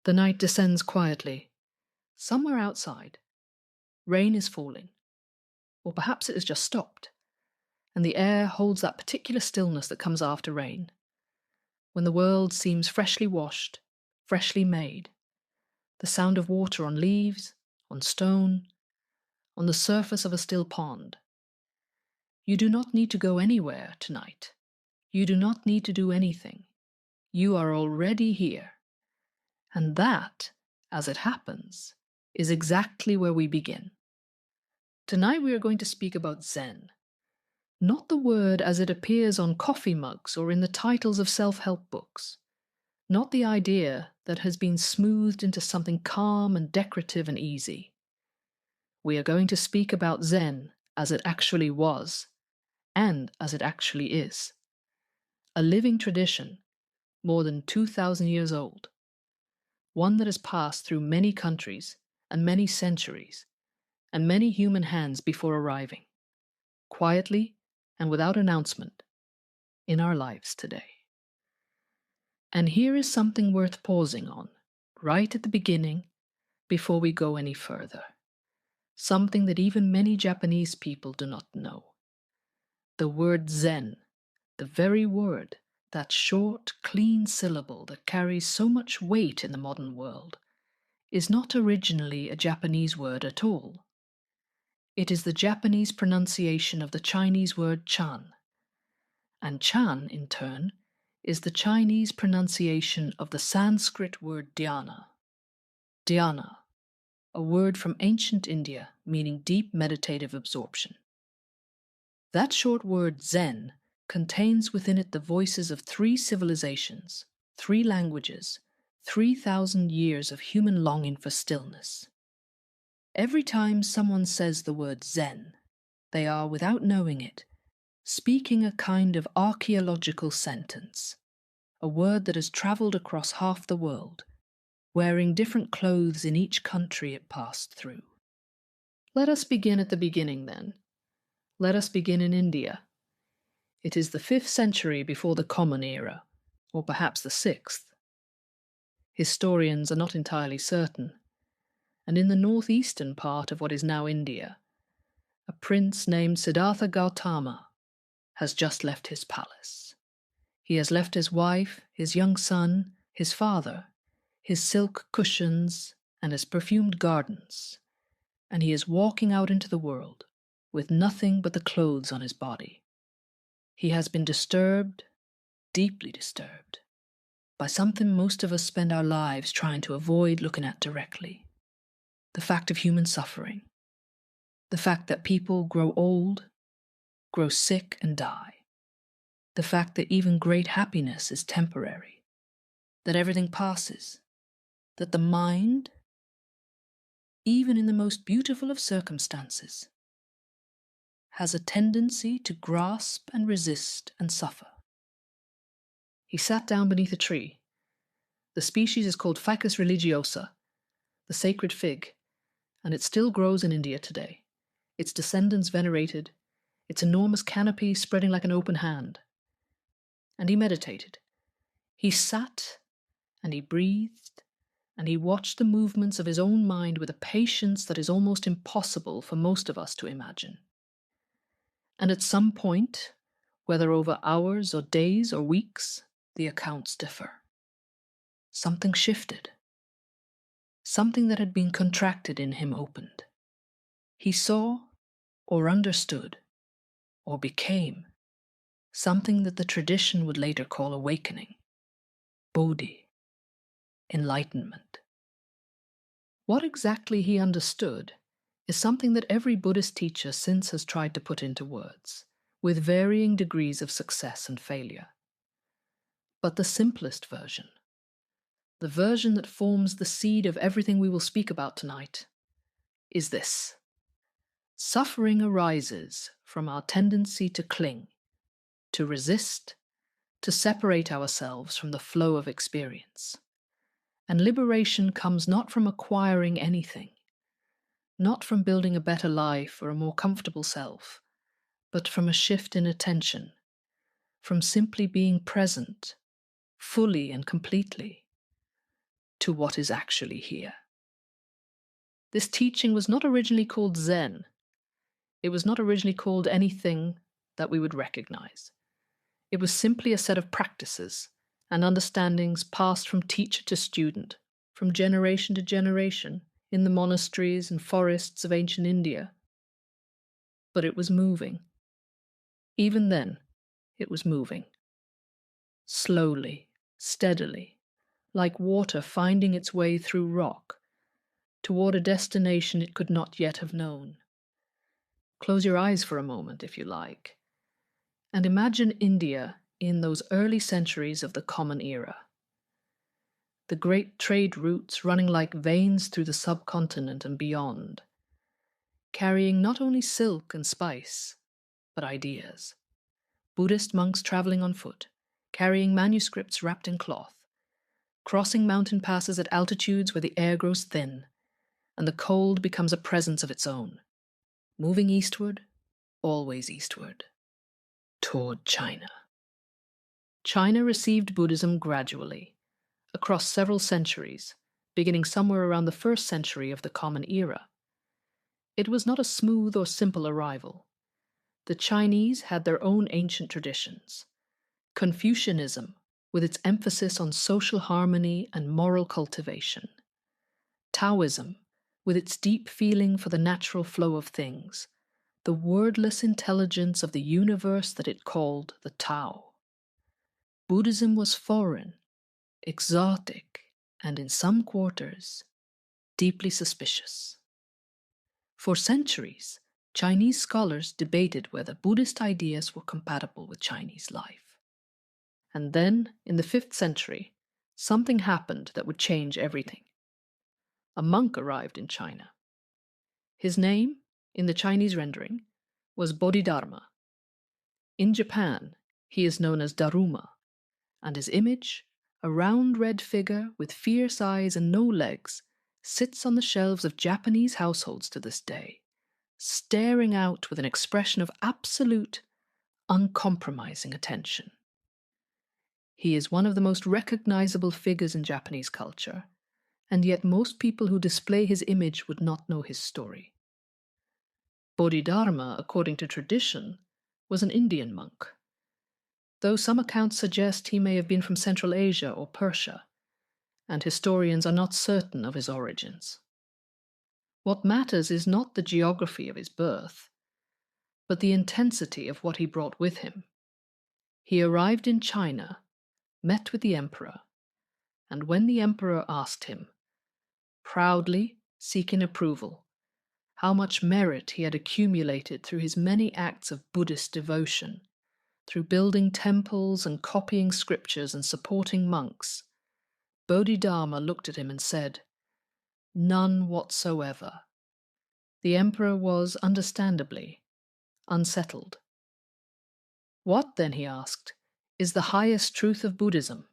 The night descends quietly. Somewhere outside, rain is falling, or perhaps it has just stopped, and the air holds that particular stillness that comes after rain, when the world seems freshly washed, freshly made, the sound of water on leaves, on stone, on the surface of a still pond. You do not need to go anywhere tonight. You do not need to do anything. You are already here. And that, as it happens, is exactly where we begin. Tonight we are going to speak about Zen. Not the word as it appears on coffee mugs or in the titles of self-help books. Not the idea that has been smoothed into something calm and decorative and easy. We are going to speak about Zen as it actually was, and as it actually is. A living tradition, more than 2,000 years old. One that has passed through many countries and many centuries, and many human hands before arriving, quietly and without announcement, in our lives today. And here is something worth pausing on, right at the beginning, before we go any further. Something that even many Japanese people do not know. The word Zen, the very word, that short, clean syllable that carries so much weight in the modern world, is not originally a Japanese word at all. It is the Japanese pronunciation of the Chinese word chan, and chan, in turn, is the Chinese pronunciation of the Sanskrit word dhyana. Dhyana, a word from ancient India meaning deep meditative absorption. That short word Zen contains within it the voices of 3 civilizations, 3 languages, 3,000 years of human longing for stillness. Every time someone says the word Zen, they are, without knowing it, speaking a kind of archaeological sentence, a word that has travelled across half the world, wearing different clothes in each country it passed through. Let us begin at the beginning then. Let us begin in India. It is the 5th century before the Common Era, or perhaps the 6th. Historians are not entirely certain, and in the northeastern part of what is now India, a prince named Siddhartha Gautama has just left his palace. He has left his wife, his young son, his father, his silk cushions, and his perfumed gardens, and he is walking out into the world with nothing but the clothes on his body. He has been disturbed, deeply disturbed, by something most of us spend our lives trying to avoid looking at directly. The fact of human suffering. The fact that people grow old, grow sick and die. The fact that even great happiness is temporary. That everything passes. That the mind, even in the most beautiful of circumstances, has a tendency to grasp and resist and suffer. He sat down beneath a tree. The species is called Ficus religiosa, the sacred fig, and it still grows in India today, its descendants venerated, its enormous canopy spreading like an open hand. And he meditated. He sat, and he breathed, and he watched the movements of his own mind with a patience that is almost impossible for most of us to imagine. And at some point, whether over hours or days or weeks, the accounts differ. Something shifted. Something that had been contracted in him opened. He saw, or understood, or became, something that the tradition would later call awakening, Bodhi, enlightenment. What exactly he understood is something that every Buddhist teacher since has tried to put into words, with varying degrees of success and failure. But the simplest version, the version that forms the seed of everything we will speak about tonight, is this. Suffering arises from our tendency to cling, to resist, to separate ourselves from the flow of experience. And liberation comes not from acquiring anything, not from building a better life or a more comfortable self, but from a shift in attention, from simply being present, fully and completely, to what is actually here. This teaching was not originally called Zen. It was not originally called anything that we would recognize. It was simply a set of practices and understandings passed from teacher to student, from generation to generation, in the monasteries and forests of ancient India. But it was moving. Even then, it was moving. Slowly, steadily, like water finding its way through rock, toward a destination it could not yet have known. Close your eyes for a moment, if you like, and imagine India in those early centuries of the Common Era. The great trade routes running like veins through the subcontinent and beyond, carrying not only silk and spice, but ideas. Buddhist monks traveling on foot, carrying manuscripts wrapped in cloth, crossing mountain passes at altitudes where the air grows thin, and the cold becomes a presence of its own, moving eastward, always eastward, toward China. China received Buddhism gradually, across several centuries, beginning somewhere around the 1st century of the Common Era. It was not a smooth or simple arrival. The Chinese had their own ancient traditions. Confucianism, with its emphasis on social harmony and moral cultivation. Taoism, with its deep feeling for the natural flow of things, the wordless intelligence of the universe that it called the Tao. Buddhism was foreign, exotic, and in some quarters, deeply suspicious. For centuries, Chinese scholars debated whether Buddhist ideas were compatible with Chinese life. And then, in the 5th century, something happened that would change everything. A monk arrived in China. His name, in the Chinese rendering, was Bodhidharma. In Japan, he is known as Daruma, and his image, a round red figure with fierce eyes and no legs, sits on the shelves of Japanese households to this day, staring out with an expression of absolute, uncompromising attention. He is one of the most recognizable figures in Japanese culture, and yet most people who display his image would not know his story. Bodhidharma, according to tradition, was an Indian monk, though some accounts suggest he may have been from Central Asia or Persia, and historians are not certain of his origins. What matters is not the geography of his birth, but the intensity of what he brought with him. He arrived in China, met with the emperor, and when the emperor asked him, proudly seeking approval, how much merit he had accumulated through his many acts of Buddhist devotion, through building temples and copying scriptures and supporting monks, Bodhidharma looked at him and said, "None whatsoever." The emperor was, understandably, unsettled. "What, then," he asked, "is the highest truth of Buddhism?"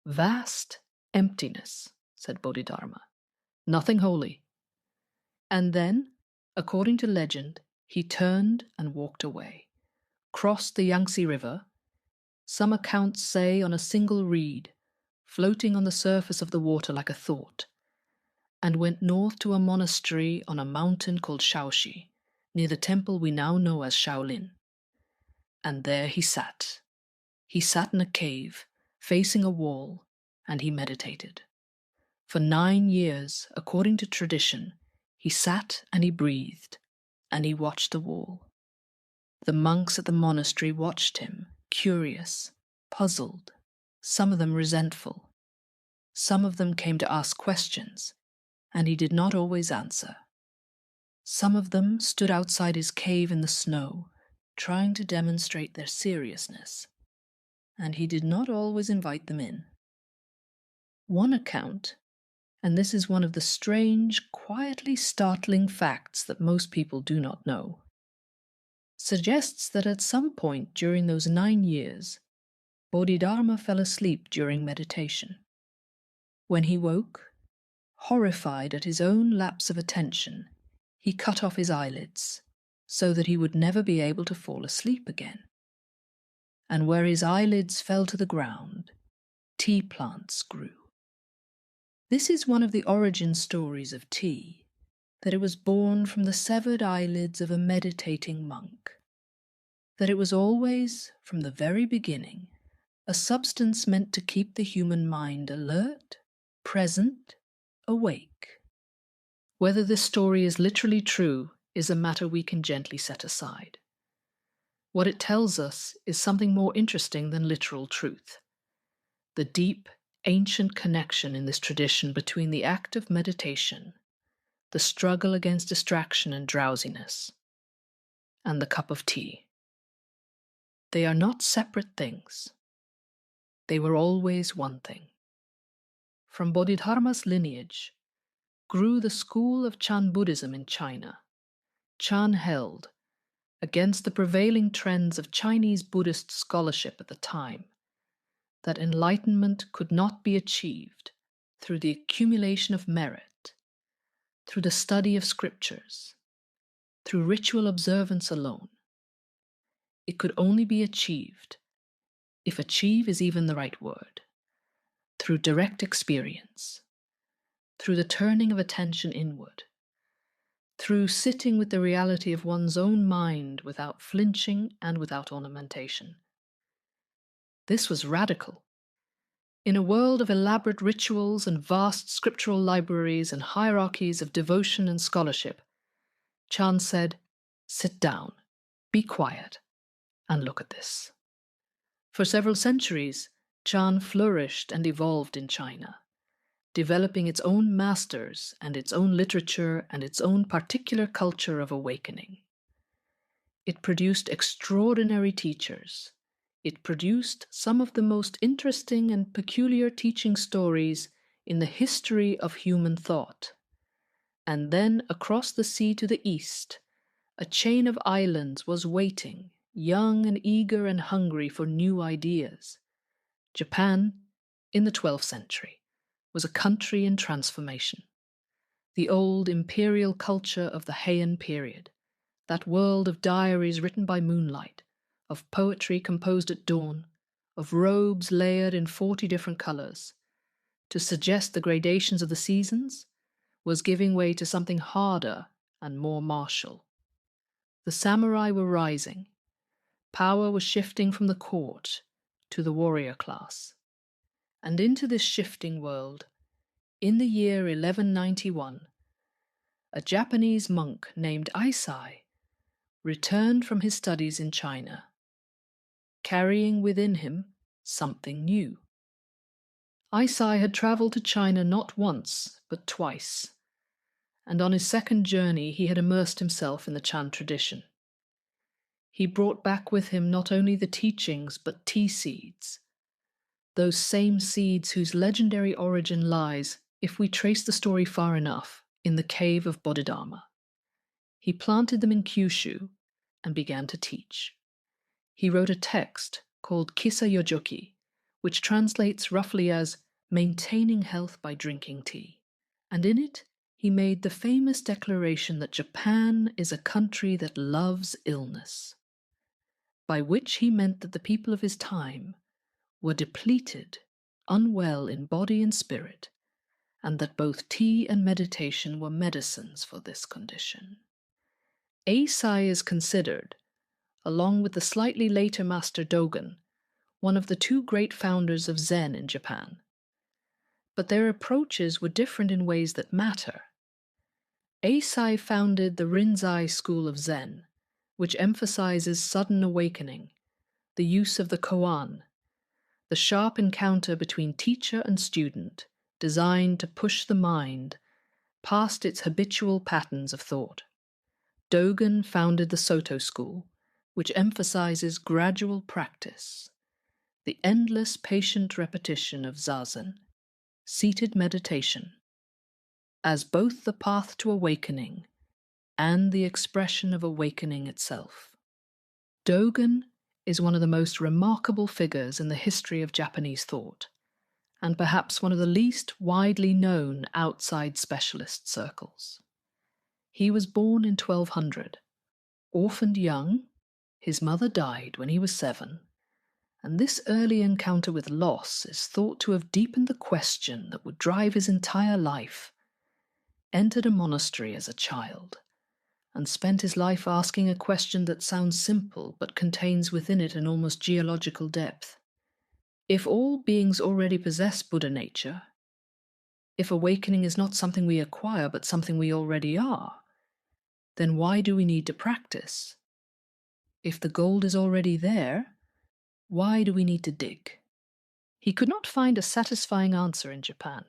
"Vast emptiness," said Bodhidharma. "Nothing holy." And then, according to legend, he turned and walked away, crossed the Yangtze River, some accounts say on a single reed, floating on the surface of the water like a thought, and went north to a monastery on a mountain called Shaoxi, near the temple we now know as Shaolin. And there he sat. He sat in a cave, facing a wall, and he meditated. For 9 years, according to tradition, he sat and he breathed, and he watched the wall. The monks at the monastery watched him, curious, puzzled, some of them resentful. Some of them came to ask questions, and he did not always answer. Some of them stood outside his cave in the snow, trying to demonstrate their seriousness, and he did not always invite them in. One account, and this is one of the strange, quietly startling facts that most people do not know, suggests that at some point during those 9 years, Bodhidharma fell asleep during meditation. When he woke, horrified at his own lapse of attention, he cut off his eyelids so that he would never be able to fall asleep again. And where his eyelids fell to the ground, tea plants grew. This is one of the origin stories of tea, that it was born from the severed eyelids of a meditating monk, that it was always, from the very beginning, a substance meant to keep the human mind alert, present, awake. Whether this story is literally true is a matter we can gently set aside. What it tells us is something more interesting than literal truth: the deep, ancient connection in this tradition between the act of meditation, the struggle against distraction and drowsiness, and the cup of tea. They are not separate things. They were always one thing. From Bodhidharma's lineage grew the school of Chan Buddhism in China. Chan held, against the prevailing trends of Chinese Buddhist scholarship at the time, that enlightenment could not be achieved through the accumulation of merit, through the study of scriptures, through ritual observance alone. It could only be achieved, if achieve is even the right word, through direct experience, through the turning of attention inward, through sitting with the reality of one's own mind without flinching and without ornamentation. This was radical. In a world of elaborate rituals and vast scriptural libraries and hierarchies of devotion and scholarship, Chan said, "Sit down, be quiet, and look at this." For several centuries, Chan flourished and evolved in China, developing its own masters and its own literature and its own particular culture of awakening. It produced extraordinary teachers. It produced some of the most interesting and peculiar teaching stories in the history of human thought. And then, across the sea to the east, a chain of islands was waiting, young and eager and hungry for new ideas. Japan, in the 12th century, was a country in transformation. The old imperial culture of the Heian period, that world of diaries written by moonlight, of poetry composed at dawn, of robes layered in 40 different colors, to suggest the gradations of the seasons, was giving way to something harder and more martial. The samurai were rising. Power was shifting from the court to the warrior class. And into this shifting world, in the year 1191, a Japanese monk named Eisai returned from his studies in China, carrying within him something new. Eisai had traveled to China not once, but twice, and on his second journey he had immersed himself in the Chan tradition. He brought back with him not only the teachings, but tea seeds, those same seeds whose legendary origin lies, if we trace the story far enough, in the cave of Bodhidharma. He planted them in Kyushu and began to teach. He wrote a text called Kissa Yojoki, which translates roughly as maintaining health by drinking tea. And in it, he made the famous declaration that Japan is a country that loves illness, by which he meant that the people of his time were depleted, unwell in body and spirit, and that both tea and meditation were medicines for this condition. Eisai is considered, along with the slightly later master Dogen, one of the two great founders of Zen in Japan. But their approaches were different in ways that matter. Eisai founded the Rinzai school of Zen, which emphasizes sudden awakening, the use of the koan, the sharp encounter between teacher and student, designed to push the mind past its habitual patterns of thought. Dogen founded the Soto school, which emphasizes gradual practice, the endless patient repetition of zazen, seated meditation, as both the path to awakening and the expression of awakening itself. Dogen is one of the most remarkable figures in the history of Japanese thought, and perhaps one of the least widely known outside specialist circles. He was born in 1200, orphaned young, his mother died when he was 7, and this early encounter with loss is thought to have deepened the question that would drive his entire life. Entered a monastery as a child, and spent his life asking a question that sounds simple but contains within it an almost geological depth. If all beings already possess Buddha nature, if awakening is not something we acquire but something we already are, then why do we need to practice? If the gold is already there, why do we need to dig? He could not find a satisfying answer in Japan.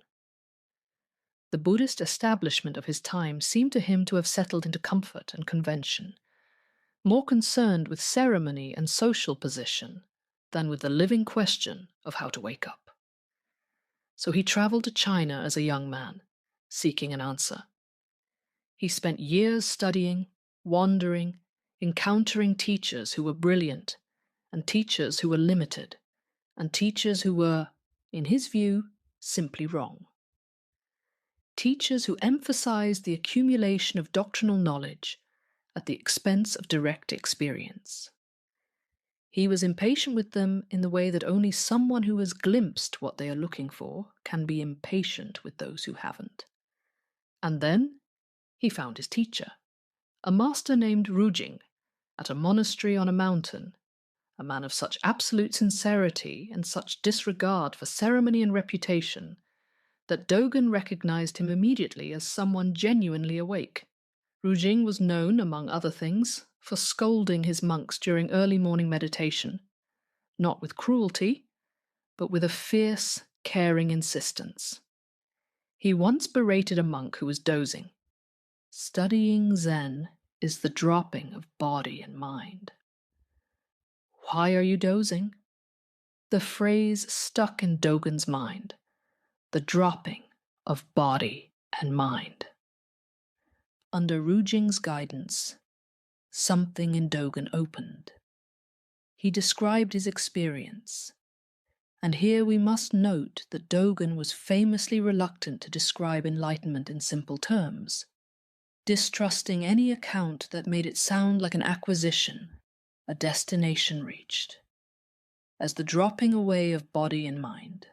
The Buddhist establishment of his time seemed to him to have settled into comfort and convention, more concerned with ceremony and social position than with the living question of how to wake up. So he traveled to China as a young man, seeking an answer. He spent years studying, wandering, encountering teachers who were brilliant, and teachers who were limited, and teachers who were, in his view, simply wrong. Teachers who emphasized the accumulation of doctrinal knowledge at the expense of direct experience. He was impatient with them in the way that only someone who has glimpsed what they are looking for can be impatient with those who haven't. And then he found his teacher, a master named Rujing, at a monastery on a mountain, a man of such absolute sincerity and such disregard for ceremony and reputation that Dogen recognized him immediately as someone genuinely awake. Rujing was known, among other things, for scolding his monks during early morning meditation, not with cruelty, but with a fierce, caring insistence. He once berated a monk who was dozing. Studying Zen is the dropping of body and mind. Why are you dozing? The phrase stuck in Dogen's mind, the dropping of body and mind. Under Rujing's guidance, something in Dogen opened. He described his experience, and here we must note that Dogen was famously reluctant to describe enlightenment in simple terms, distrusting any account that made it sound like an acquisition, a destination reached, as the dropping away of body and mind.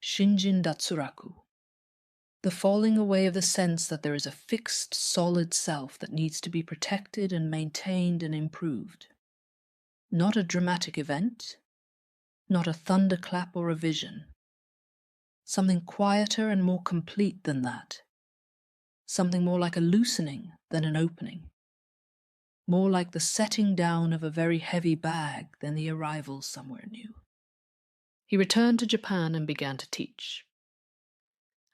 Shinjin datsuraku, the falling away of the sense that there is a fixed, solid self that needs to be protected and maintained and improved. Not a dramatic event, not a thunderclap or a vision. Something quieter and more complete than that. Something more like a loosening than an opening. More like the setting down of a very heavy bag than the arrival somewhere new. He returned to Japan and began to teach.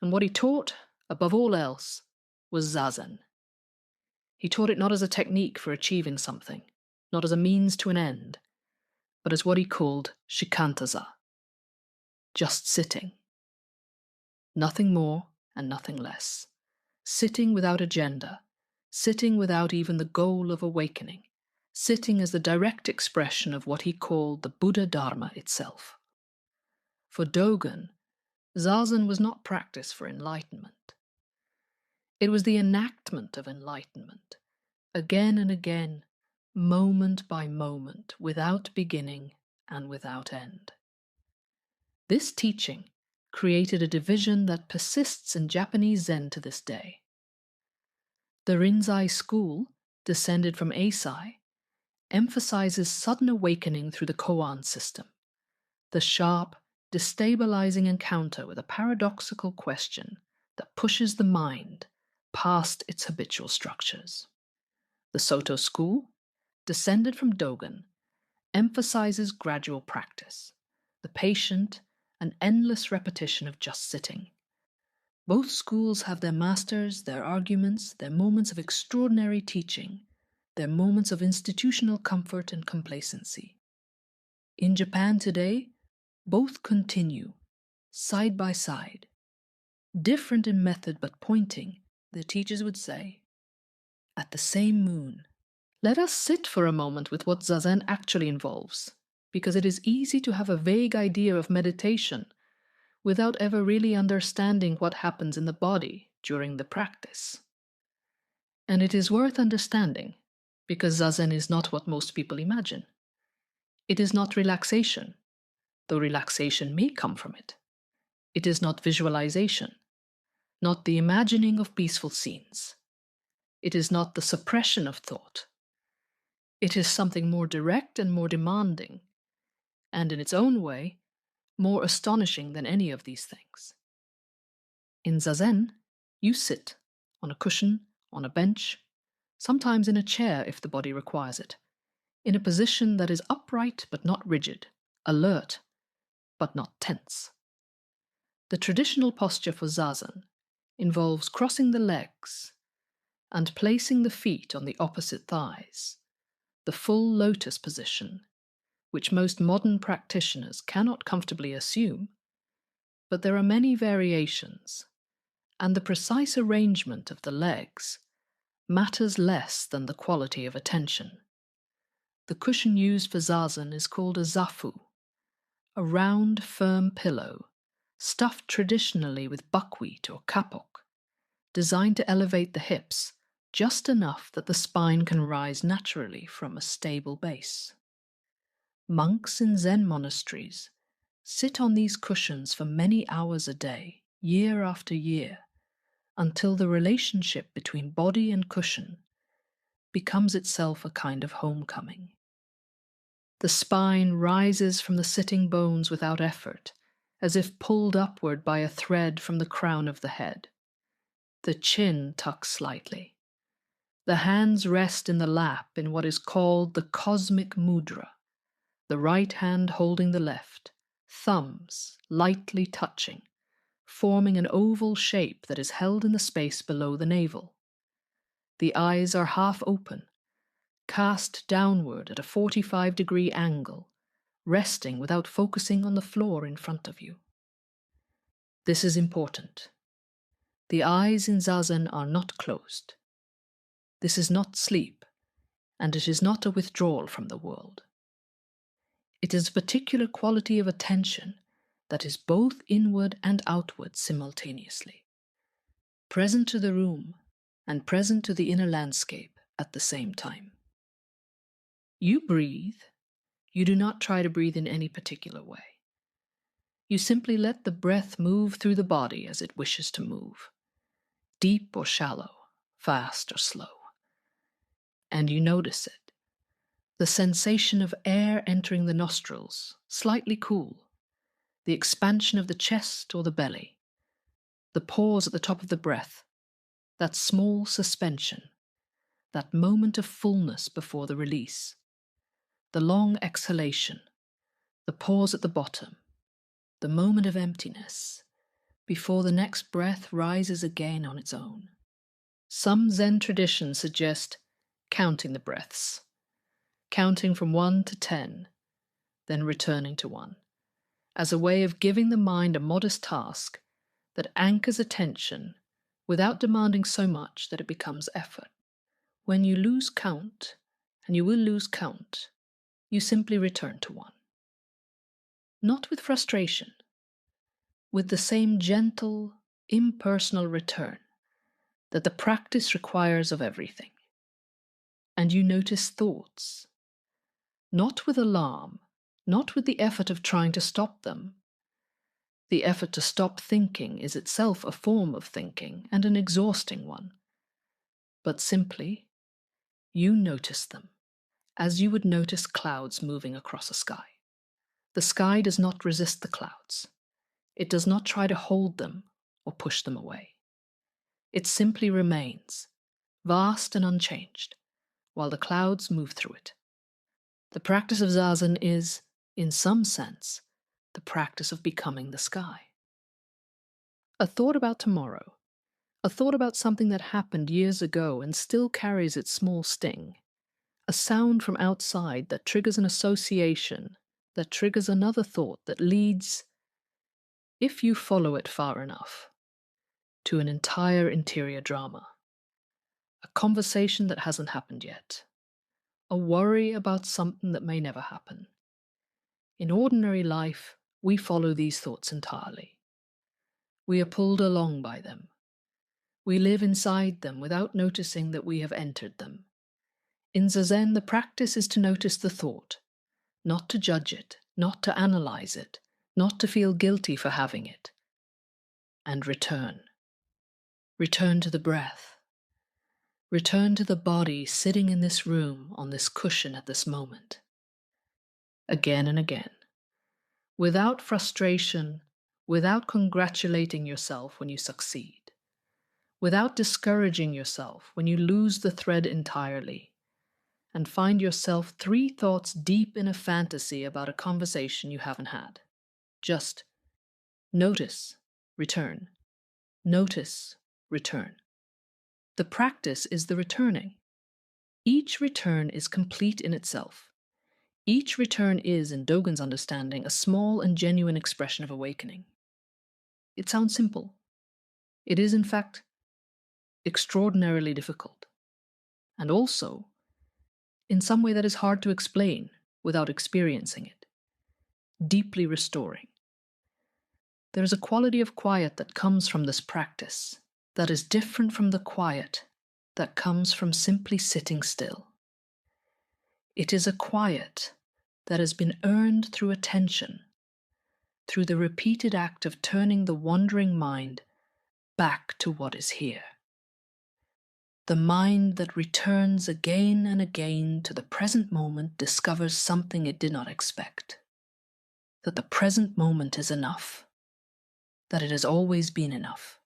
And what he taught, above all else, was zazen. He taught it not as a technique for achieving something, not as a means to an end, but as what he called shikantaza. Just sitting. Nothing more and nothing less. Sitting without agenda, sitting without even the goal of awakening, sitting as the direct expression of what he called the Bodhidharma itself. For Dogen, zazen was not practice for enlightenment. It was the enactment of enlightenment, again and again, moment by moment, without beginning and without end. This teaching created a division that persists in Japanese Zen to this day. The Rinzai school, descended from Eisai, emphasizes sudden awakening through the koan system, the sharp, destabilizing encounter with a paradoxical question that pushes the mind past its habitual structures. The Soto school, descended from Dogen, emphasizes gradual practice, the patient and endless repetition of just sitting. Both schools have their masters, their arguments, their moments of extraordinary teaching, their moments of institutional comfort and complacency. In Japan today, both continue, side by side, different in method but pointing, the teachers would say, at the same moon. Let us sit for a moment with what zazen actually involves, because it is easy to have a vague idea of meditation without ever really understanding what happens in the body during the practice. And it is worth understanding, because zazen is not what most people imagine. It is not relaxation, though relaxation may come from it. It is not visualization, not the imagining of peaceful scenes. It is not the suppression of thought. It is something more direct and more demanding, and in its own way, more astonishing than any of these things. In zazen, you sit on a cushion, on a bench, sometimes in a chair if the body requires it, in a position that is upright but not rigid, alert but not tense. The traditional posture for zazen involves crossing the legs and placing the feet on the opposite thighs, the full lotus position, which most modern practitioners cannot comfortably assume, but there are many variations, and the precise arrangement of the legs matters less than the quality of attention. The cushion used for zazen is called a zafu, a round, firm pillow stuffed traditionally with buckwheat or kapok, designed to elevate the hips just enough that the spine can rise naturally from a stable base. Monks in Zen monasteries sit on these cushions for many hours a day, year after year, until the relationship between body and cushion becomes itself a kind of homecoming. The spine rises from the sitting bones without effort, as if pulled upward by a thread from the crown of the head. The chin tucks slightly. The hands rest in the lap in what is called the cosmic mudra, the right hand holding the left, thumbs lightly touching, forming an oval shape that is held in the space below the navel. The eyes are half open, cast downward at a 45-degree angle, resting without focusing on the floor in front of you. This is important. The eyes in zazen are not closed. This is not sleep, and it is not a withdrawal from the world. It is a particular quality of attention that is both inward and outward simultaneously, present to the room and present to the inner landscape at the same time. You breathe. You do not try to breathe in any particular way. You simply let the breath move through the body as it wishes to move, deep or shallow, fast or slow. And you notice it, the sensation of air entering the nostrils, slightly cool, the expansion of the chest or the belly, the pause at the top of the breath, that small suspension, that moment of fullness before the release, the long exhalation, the pause at the bottom, the moment of emptiness, before the next breath rises again on its own. Some Zen traditions suggest counting the breaths, counting from 1 to 10, then returning to 1, as a way of giving the mind a modest task that anchors attention without demanding so much that it becomes effort. When you lose count, and you will lose count, you simply return to 1. Not with frustration, with the same gentle, impersonal return that the practice requires of everything. And you notice thoughts, not with alarm, not with the effort of trying to stop them. The effort to stop thinking is itself a form of thinking and an exhausting one. But simply, you notice them, as you would notice clouds moving across a sky. The sky does not resist the clouds. It does not try to hold them or push them away. It simply remains, vast and unchanged, while the clouds move through it. The practice of zazen is, in some sense, the practice of becoming the sky. A thought about tomorrow, a thought about something that happened years ago and still carries its small sting, a sound from outside that triggers an association, that triggers another thought that leads, if you follow it far enough, to an entire interior drama. A conversation that hasn't happened yet. A worry about something that may never happen. In ordinary life, we follow these thoughts entirely. We are pulled along by them. We live inside them without noticing that we have entered them. In zazen, the practice is to notice the thought, not to judge it, not to analyze it, not to feel guilty for having it, and return. Return to the breath. Return to the body sitting in this room on this cushion at this moment. Again and again. Without frustration, without congratulating yourself when you succeed, without discouraging yourself when you lose the thread entirely, and find yourself 3 thoughts deep in a fantasy about a conversation you haven't had. Just notice, return. Notice, return. The practice is the returning. Each return is complete in itself. Each return is, in Dogen's understanding, a small and genuine expression of awakening. It sounds simple. It is, in fact, extraordinarily difficult, and also, in some way that is hard to explain without experiencing it, deeply restoring. There is a quality of quiet that comes from this practice that is different from the quiet that comes from simply sitting still. It is a quiet that has been earned through attention, through the repeated act of turning the wandering mind back to what is here. The mind that returns again and again to the present moment discovers something it did not expect. That the present moment is enough. That it has always been enough.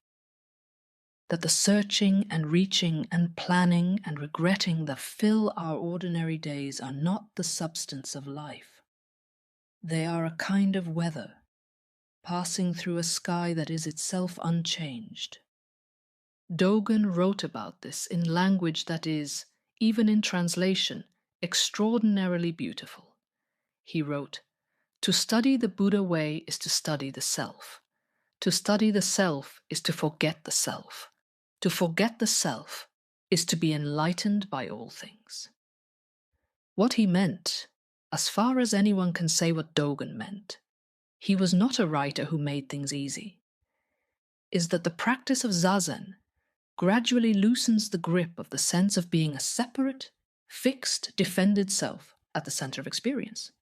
That the searching and reaching and planning and regretting that fill our ordinary days are not the substance of life. They are a kind of weather, passing through a sky that is itself unchanged. Dogen wrote about this in language that is, even in translation, extraordinarily beautiful. He wrote, "To study the Buddha way is to study the self. To study the self is to forget the self. To forget the self is to be enlightened by all things." What he meant, as far as anyone can say what Dogen meant, he was not a writer who made things easy, is that the practice of zazen gradually loosens the grip of the sense of being a separate, fixed, defended self at the center of experience.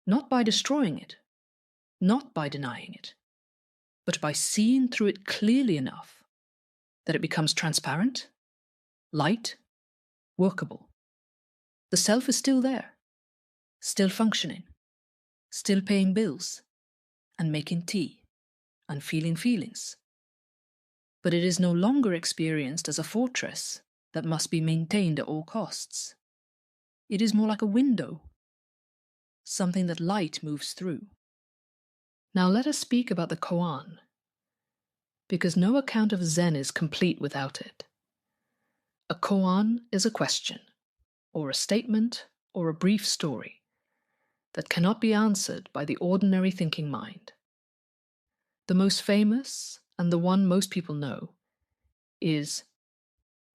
Not by destroying it, not by denying it, but by seeing through it clearly enough that it becomes transparent, light, workable. The self is still there, still functioning, still paying bills, and making tea, and feeling feelings. But it is no longer experienced as a fortress that must be maintained at all costs. It is more like a window, something that light moves through. Now let us speak about the koan, because no account of Zen is complete without it. A koan is a question, or a statement, or a brief story that cannot be answered by the ordinary thinking mind. The most famous, and the one most people know, is,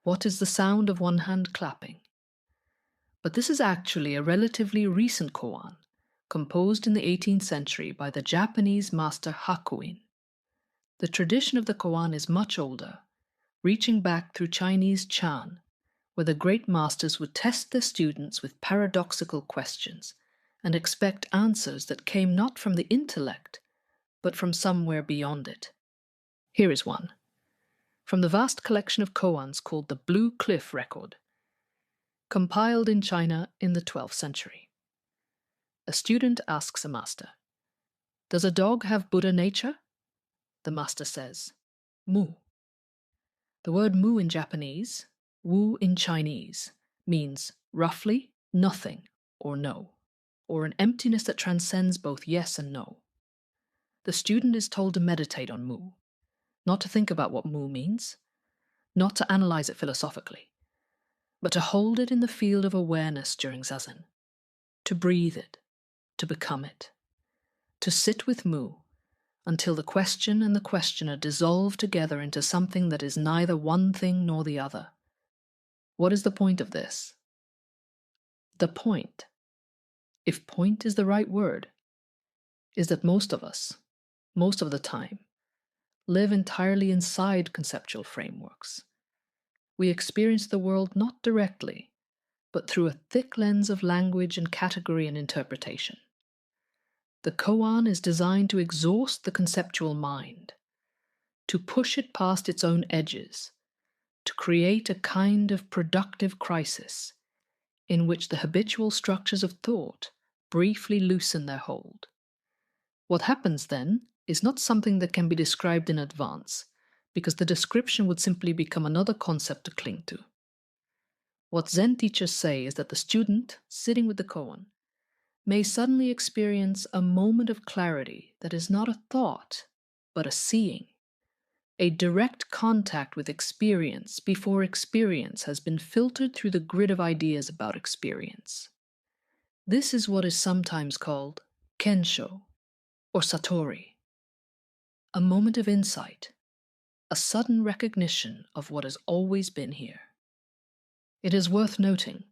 "What is the sound of one hand clapping?" But this is actually a relatively recent koan, composed in the 18th century by the Japanese master Hakuin. The tradition of the koan is much older, reaching back through Chinese Chan, where the great masters would test their students with paradoxical questions and expect answers that came not from the intellect, but from somewhere beyond it. Here is one, from the vast collection of koans called the Blue Cliff Record, compiled in China in the 12th century. A student asks a master, "Does a dog have Buddha nature?" The master says, "Mu." The word mu in Japanese, wu in Chinese, means roughly nothing or no, or an emptiness that transcends both yes and no. The student is told to meditate on mu, not to think about what mu means, not to analyze it philosophically, but to hold it in the field of awareness during zazen, to breathe it, to become it, to sit with mu until the question and the questioner dissolve together into something that is neither one thing nor the other. What is the point of this? The point, if point is the right word, is that most of us, most of the time, live entirely inside conceptual frameworks. We experience the world not directly, but through a thick lens of language and category and interpretation. The koan is designed to exhaust the conceptual mind, to push it past its own edges, to create a kind of productive crisis in which the habitual structures of thought briefly loosen their hold. What happens then is not something that can be described in advance, because the description would simply become another concept to cling to. What Zen teachers say is that the student, sitting with the koan, may suddenly experience a moment of clarity that is not a thought, but a seeing, a direct contact with experience before experience has been filtered through the grid of ideas about experience. This is what is sometimes called kensho, or satori, a moment of insight, a sudden recognition of what has always been here. It is worth noting,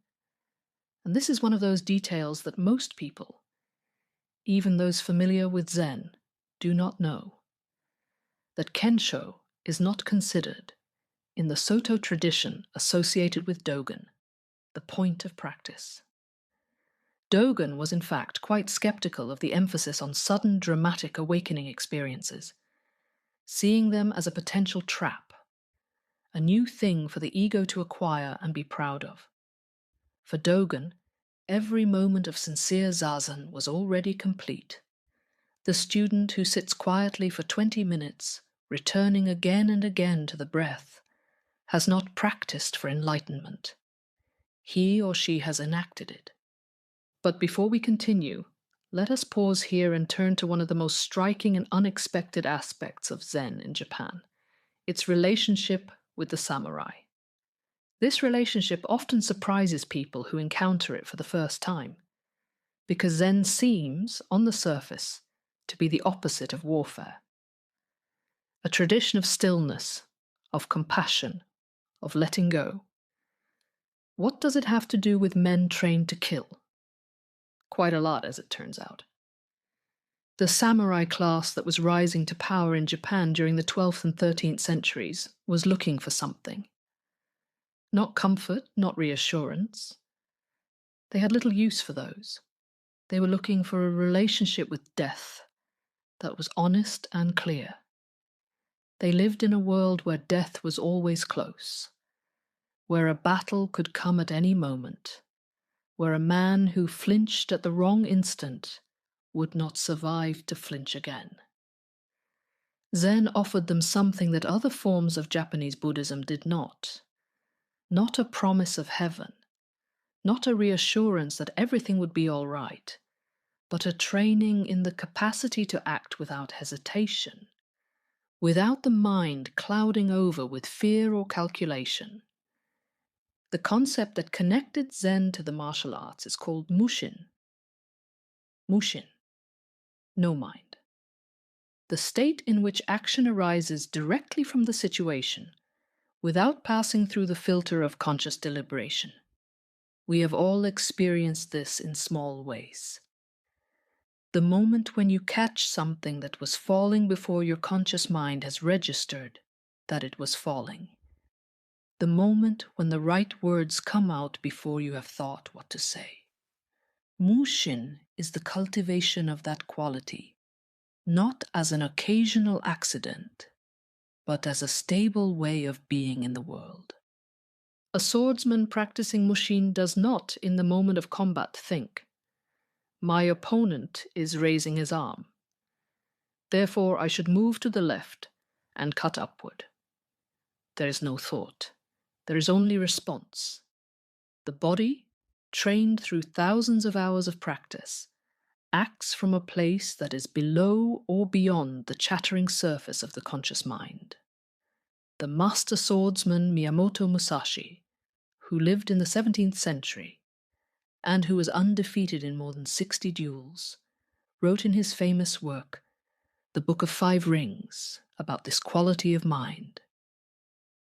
and this is one of those details that most people, even those familiar with Zen, do not know, that kensho is not considered, in the Soto tradition associated with Dogen, the point of practice. Dogen was in fact quite skeptical of the emphasis on sudden dramatic awakening experiences, seeing them as a potential trap, a new thing for the ego to acquire and be proud of. For Dogen, every moment of sincere zazen was already complete. The student who sits quietly for 20 minutes, returning again and again to the breath, has not practiced for enlightenment. He or she has enacted it. But before we continue, let us pause here and turn to one of the most striking and unexpected aspects of Zen in Japan, its relationship with the samurai. This relationship often surprises people who encounter it for the first time, because Zen seems, on the surface, to be the opposite of warfare. A tradition of stillness, of compassion, of letting go. What does it have to do with men trained to kill? Quite a lot, as it turns out. The samurai class that was rising to power in Japan during the 12th and 13th centuries was looking for something. Not comfort, not reassurance. They had little use for those. They were looking for a relationship with death that was honest and clear. They lived in a world where death was always close, where a battle could come at any moment, where a man who flinched at the wrong instant would not survive to flinch again. Zen offered them something that other forms of Japanese Buddhism did not. Not a promise of heaven, not a reassurance that everything would be all right, but a training in the capacity to act without hesitation, without the mind clouding over with fear or calculation. The concept that connected Zen to the martial arts is called mushin. Mushin, no mind. The state in which action arises directly from the situation, without passing through the filter of conscious deliberation. We have all experienced this in small ways. The moment when you catch something that was falling before your conscious mind has registered that it was falling. The moment when the right words come out before you have thought what to say. Mushin is the cultivation of that quality, not as an occasional accident, but as a stable way of being in the world. A swordsman practicing mushin does not, in the moment of combat, think, "My opponent is raising his arm. Therefore I should move to the left and cut upward." There is no thought. There is only response. The body, trained through thousands of hours of practice, acts from a place that is below or beyond the chattering surface of the conscious mind. The master swordsman Miyamoto Musashi, who lived in the 17th century, and who was undefeated in more than 60 duels, wrote in his famous work, The Book of Five Rings, about this quality of mind.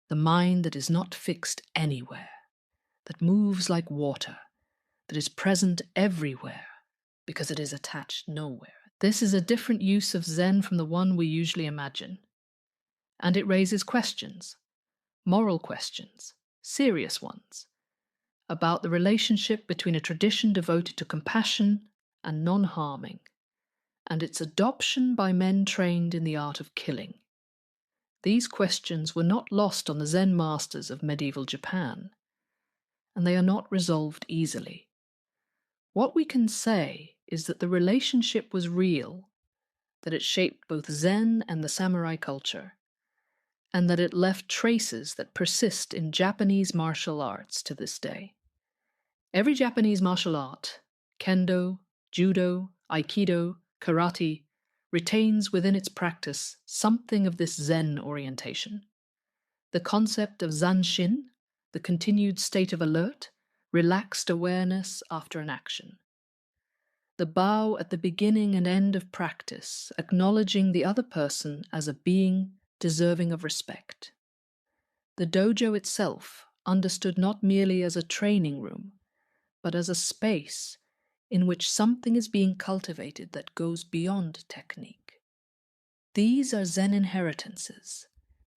The mind that is not fixed anywhere, that moves like water, that is present everywhere, because it is attached nowhere. This is a different use of Zen from the one we usually imagine. And it raises questions, moral questions, serious ones, about the relationship between a tradition devoted to compassion and non-harming, and its adoption by men trained in the art of killing. These questions were not lost on the Zen masters of medieval Japan, and they are not resolved easily. What we can say is that the relationship was real, that it shaped both Zen and the samurai culture, and that it left traces that persist in Japanese martial arts to this day. Every Japanese martial art, kendo, judo, aikido, karate, retains within its practice something of this Zen orientation. The concept of zanshin, the continued state of alert, relaxed awareness after an action. The bow at the beginning and end of practice, acknowledging the other person as a being deserving of respect. The dojo itself, understood not merely as a training room, but as a space in which something is being cultivated that goes beyond technique. These are Zen inheritances,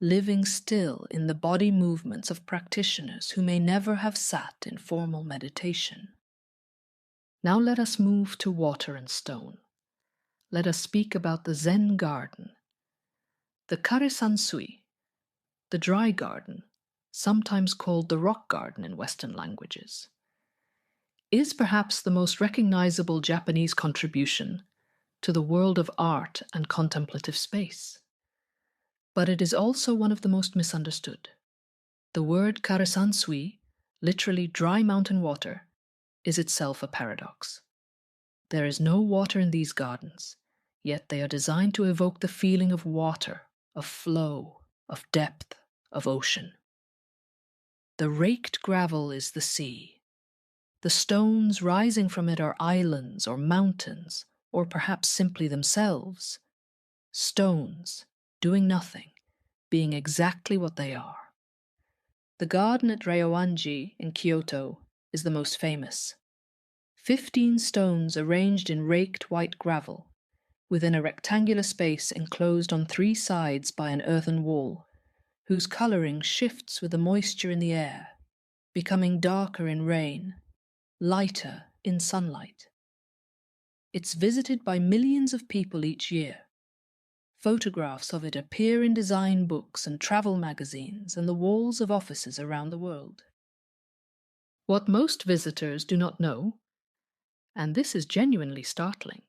living still in the body movements of practitioners who may never have sat in formal meditation. Now let us move to water and stone. Let us speak about the Zen garden. The karesansui, the dry garden, sometimes called the rock garden in Western languages, is perhaps the most recognizable Japanese contribution to the world of art and contemplative space. But it is also one of the most misunderstood. The word karesansui, literally dry mountain water, is itself a paradox. There is no water in these gardens, yet they are designed to evoke the feeling of water, of flow, of depth, of ocean. The raked gravel is the sea. The stones rising from it are islands or mountains, or perhaps simply themselves. Stones, doing nothing, being exactly what they are. The garden at Ryoanji in Kyoto is the most famous. 15 stones arranged in raked white gravel, within a rectangular space enclosed on 3 sides by an earthen wall, whose colouring shifts with the moisture in the air, becoming darker in rain, lighter in sunlight. It's visited by millions of people each year. Photographs of it appear in design books and travel magazines and the walls of offices around the world. What most visitors do not know, and this is genuinely startling,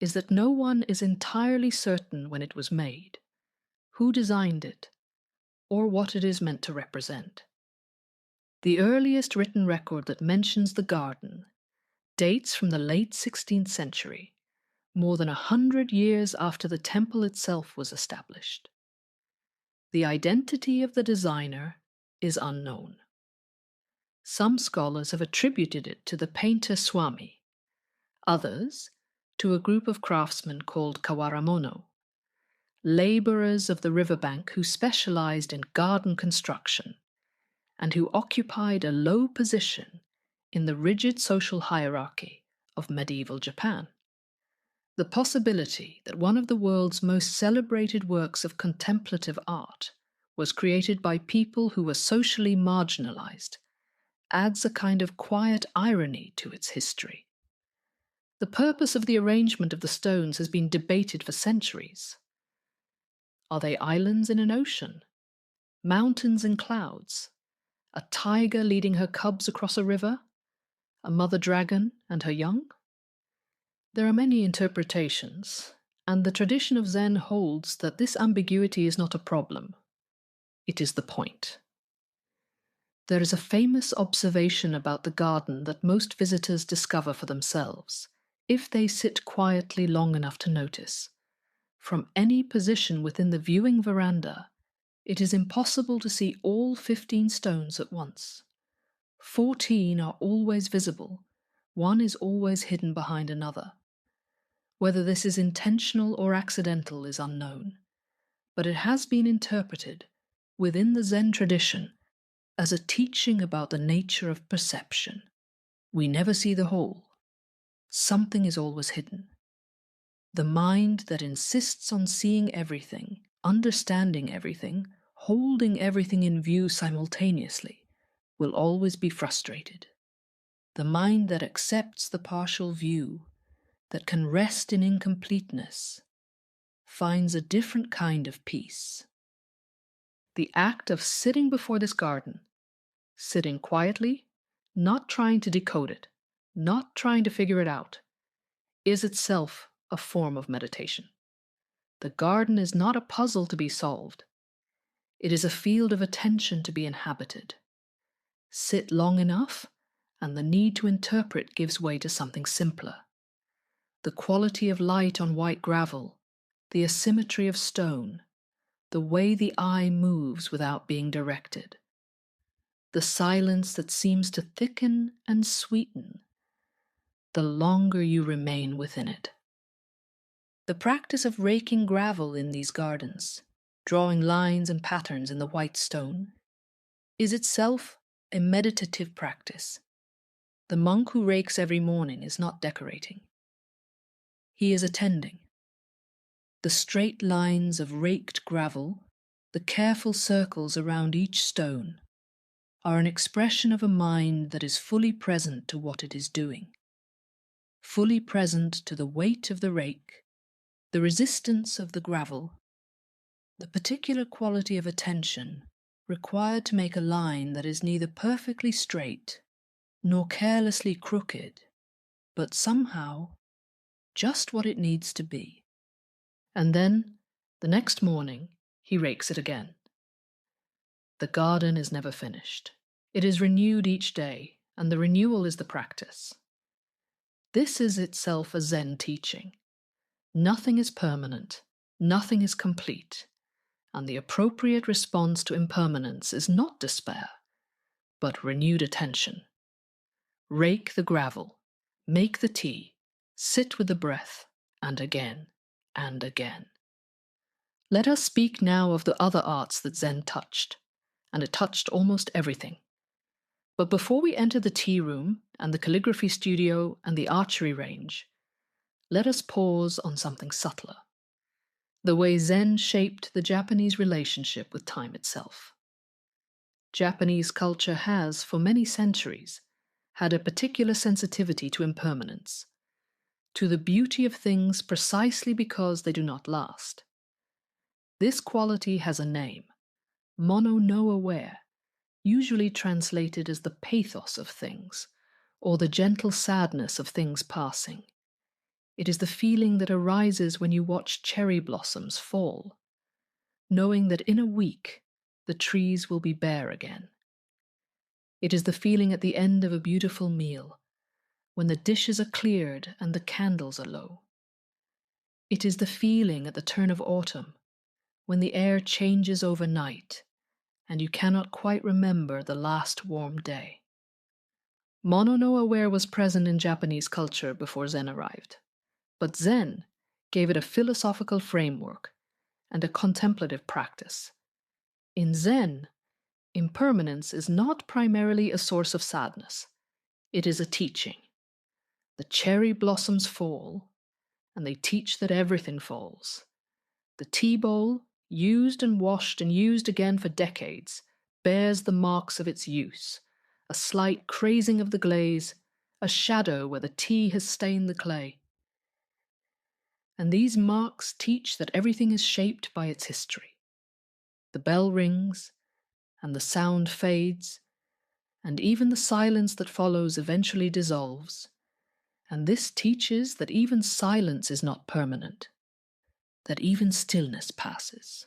is that no one is entirely certain when it was made, who designed it, or what it is meant to represent. The earliest written record that mentions the garden dates from the late 16th century, more than 100 years after the temple itself was established. The identity of the designer is unknown. Some scholars have attributed it to the painter Swami, others to a group of craftsmen called Kawaramono, labourers of the riverbank who specialized in garden construction and who occupied a low position in the rigid social hierarchy of medieval Japan. The possibility that one of the world's most celebrated works of contemplative art was created by people who were socially marginalized adds a kind of quiet irony to its history. The purpose of the arrangement of the stones has been debated for centuries. Are they islands in an ocean? Mountains and clouds? A tiger leading her cubs across a river? A mother dragon and her young? There are many interpretations, and the tradition of Zen holds that this ambiguity is not a problem. It is the point. There is a famous observation about the garden that most visitors discover for themselves, if they sit quietly long enough to notice. From any position within the viewing veranda, it is impossible to see all 15 stones at once. 14 are always visible, one is always hidden behind another. Whether this is intentional or accidental is unknown, but it has been interpreted, within the Zen tradition, as a teaching about the nature of perception. We never see the whole. Something is always hidden. The mind that insists on seeing everything, understanding everything, holding everything in view simultaneously, will always be frustrated. The mind that accepts the partial view, that can rest in incompleteness, finds a different kind of peace. The act of sitting before this garden, sitting quietly, not trying to decode it, not trying to figure it out, is itself a form of meditation. The garden is not a puzzle to be solved. It is a field of attention to be inhabited. Sit long enough, and the need to interpret gives way to something simpler. The quality of light on white gravel, the asymmetry of stone, the way the eye moves without being directed, the silence that seems to thicken and sweeten the longer you remain within it. The practice of raking gravel in these gardens, drawing lines and patterns in the white stone, is itself a meditative practice. The monk who rakes every morning is not decorating. He is attending. The straight lines of raked gravel, the careful circles around each stone, are an expression of a mind that is fully present to what it is doing, fully present to the weight of the rake, the resistance of the gravel, the particular quality of attention required to make a line that is neither perfectly straight nor carelessly crooked, but somehow just what it needs to be. And then, the next morning, he rakes it again. The garden is never finished. It is renewed each day, and the renewal is the practice. This is itself a Zen teaching. Nothing is permanent, nothing is complete, and the appropriate response to impermanence is not despair, but renewed attention. Rake the gravel, make the tea, sit with the breath, and again, and again. Let us speak now of the other arts that Zen touched, and it touched almost everything. But before we enter the tea room and the calligraphy studio and the archery range, let us pause on something subtler: the way Zen shaped the Japanese relationship with time itself. Japanese culture has, for many centuries, had a particular sensitivity to impermanence, to the beauty of things precisely because they do not last. This quality has a name, mono no aware, usually translated as the pathos of things, or the gentle sadness of things passing. It is the feeling that arises when you watch cherry blossoms fall, knowing that in a week the trees will be bare again. It is the feeling at the end of a beautiful meal, when the dishes are cleared and the candles are low. It is the feeling at the turn of autumn, when the air changes overnight and you cannot quite remember the last warm day. Mono no aware was present in Japanese culture before Zen arrived, but Zen gave it a philosophical framework and a contemplative practice. In Zen, impermanence is not primarily a source of sadness. It is a teaching. The cherry blossoms fall, and they teach that everything falls. The tea bowl, used and washed and used again for decades, bears the marks of its use, a slight crazing of the glaze, a shadow where the tea has stained the clay. And these marks teach that everything is shaped by its history. The bell rings, and the sound fades, and even the silence that follows eventually dissolves. And this teaches that even silence is not permanent, that even stillness passes.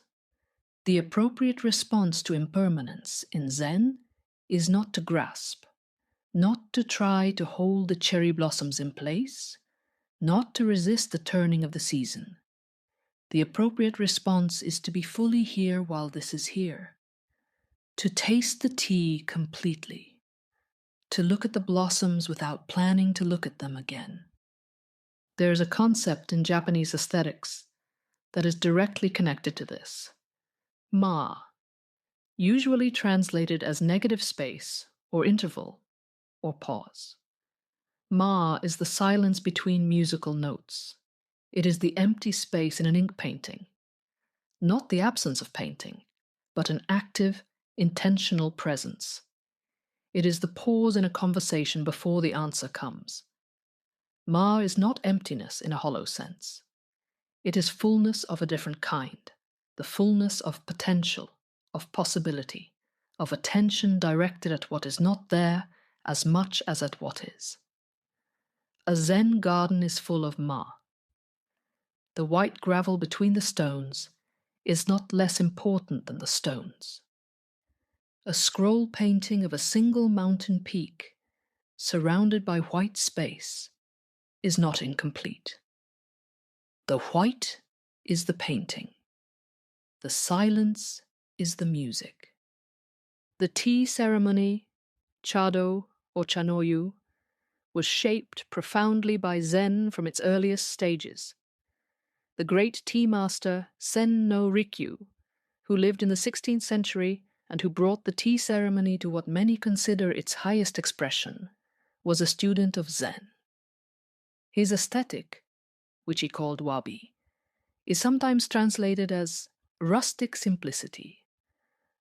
The appropriate response to impermanence in Zen is not to grasp, not to try to hold the cherry blossoms in place, not to resist the turning of the season. The appropriate response is to be fully here while this is here, to taste the tea completely, to look at the blossoms without planning to look at them again. There is a concept in Japanese aesthetics that is directly connected to this: ma, usually translated as negative space or interval or pause. Ma is the silence between musical notes. It is the empty space in an ink painting, not the absence of painting, but an active, intentional presence. It is the pause in a conversation before the answer comes. Ma is not emptiness in a hollow sense. It is fullness of a different kind, the fullness of potential, of possibility, of attention directed at what is not there as much as at what is. A Zen garden is full of Ma. The white gravel between the stones is not less important than the stones. A scroll painting of a single mountain peak, surrounded by white space, is not incomplete. The white is the painting. The silence is the music. The tea ceremony, chado or chanoyu, was shaped profoundly by Zen from its earliest stages. The great tea master Sen no Rikyu, who lived in the 16th century and who brought the tea ceremony to what many consider its highest expression, was a student of Zen. His aesthetic, which he called wabi, is sometimes translated as rustic simplicity,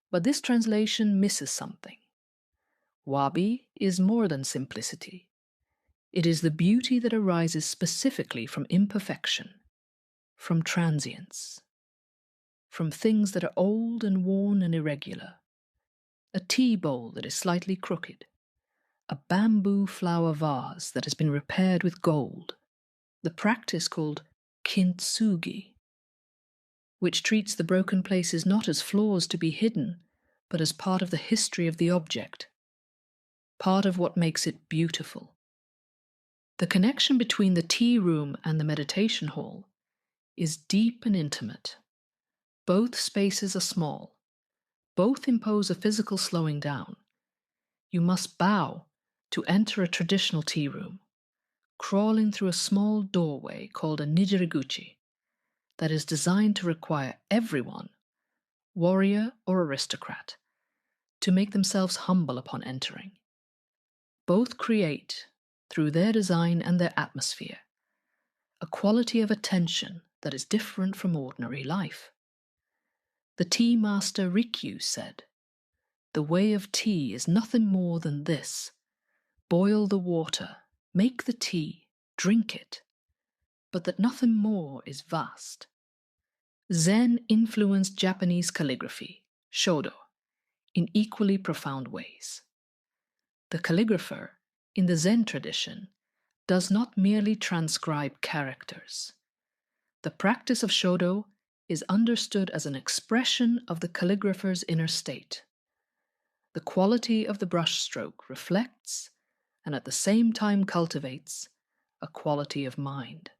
but this translation misses something. Wabi is more than simplicity. It is the beauty that arises specifically from imperfection, from transience, from things that are old and worn and irregular. A tea bowl that is slightly crooked, a bamboo flower vase that has been repaired with gold, the practice called kintsugi, which treats the broken places not as flaws to be hidden, but as part of the history of the object, part of what makes it beautiful. The connection between the tea room and the meditation hall is deep and intimate. Both spaces are small. Both impose a physical slowing down. You must bow to enter a traditional tea room, crawling through a small doorway called a nijiriguchi that is designed to require everyone, warrior or aristocrat, to make themselves humble upon entering. Both create, through their design and their atmosphere, a quality of attention that is different from ordinary life. The tea master Rikyu said, "The way of tea is nothing more than this. Boil the water, make the tea, drink it, but that nothing more is vast." Zen influenced Japanese calligraphy, shodo, in equally profound ways. The calligrapher, in the Zen tradition, does not merely transcribe characters. The practice of shodo is understood as an expression of the calligrapher's inner state. The quality of the brushstroke reflects, and at the same time cultivates, a quality of mind.